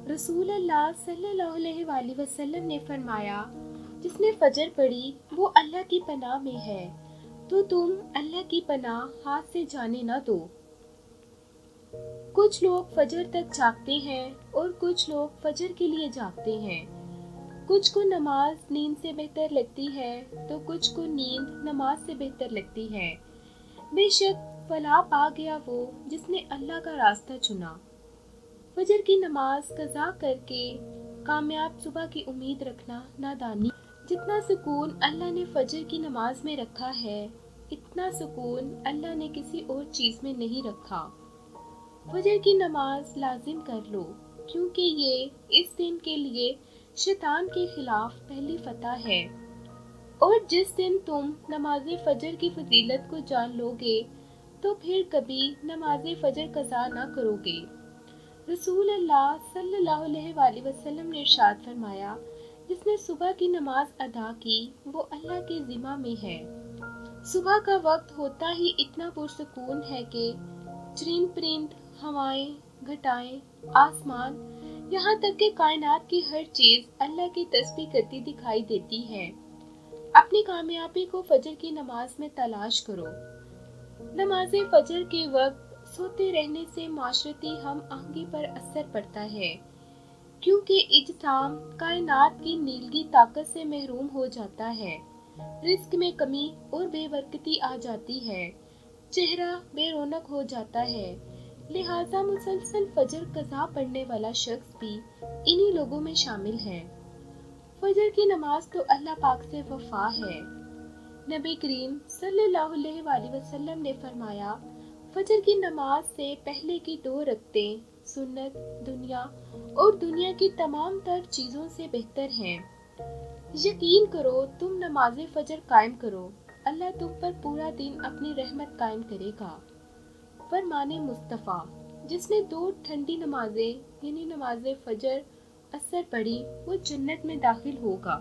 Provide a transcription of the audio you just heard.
रसूल अल्लाह सल्लल्लाहु अलैहि वसल्लम ने फरमाया, जिसने फजर पढ़ी वो अल्लाह की पनाह में है, तो तुम अल्लाह की पनाह हाथ से जाने न दो। कुछ लोग फजर तक जागते हैं और कुछ लोग फजर के लिए जागते हैं। कुछ को नमाज नींद से बेहतर लगती है तो कुछ को नींद नमाज से बेहतर लगती है। बेशक फलाह पा गया वो जिसने अल्लाह का रास्ता चुना। फजर की नमाज कज़ा करके कामयाब सुबह की उम्मीद रखना नादानी। जितना सुकून अल्लाह ने फजर की नमाज में रखा है, इतना सुकून अल्लाह ने किसी और चीज़ में नहीं रखा। फजर की नमाज लाजिम कर लो, क्योंकि ये इस दिन के लिए शैतान के खिलाफ पहली फतह है। और जिस दिन तुम नमाज फजर की फजीलत को जान लोगे तो फिर कभी नमाज फजर कज़ा ना करोगे। रसूल अल्लाह सल्लल्लाहु अलैहि वसल्लम ने इरशाद फरमाया, जिसने सुबह की नमाज अदा की वो अल्लाह के ज़िम्मा में है। सुबह का वक्त होता ही इतना पुरसुकून है कि चरिंद परिंद, हवाएं, घटाएं, आसमान, यहाँ तक कि कायनात की हर चीज अल्लाह की तस्बीह करती दिखाई देती है। अपनी कामयाबी को फजर की नमाज में तलाश करो। नमाज फजर के वक्त सोते रहने से माशरती हम आहंगी पर असर पड़ता है, क्योंकि इज्तिमाम कायनात की नीलगी ताकत से महरूम हो जाता है। रिस्क में कमी और बेबरकती आ जाती है, चेहरा बेरौनक हो जाता है। लिहाजा मुसलसल फजर कज़ा पढ़ने वाला शख्स भी इन्हीं लोगों में शामिल है। फजर की नमाज तो अल्लाह पाक से वफा है। नबी करीम सल्लल्लाहु अलैहि वसल्लम ने फरमाया, फजर की नमाज से पहले की 2 रकतें सुन्नत दुनिया और दुनिया की तमाम तर चीज़ों से बेहतर हैं। यकीन करो, तुम नमाज फजर कायम करो, अल्लाह तुम पर पूरा दिन अपनी रहमत कायम करेगा। फरमाने मुस्तफ़ा, जिसने 2 ठंडी नमाजें यानी नमाज फजर असर पढ़ी वो जन्नत में दाखिल होगा।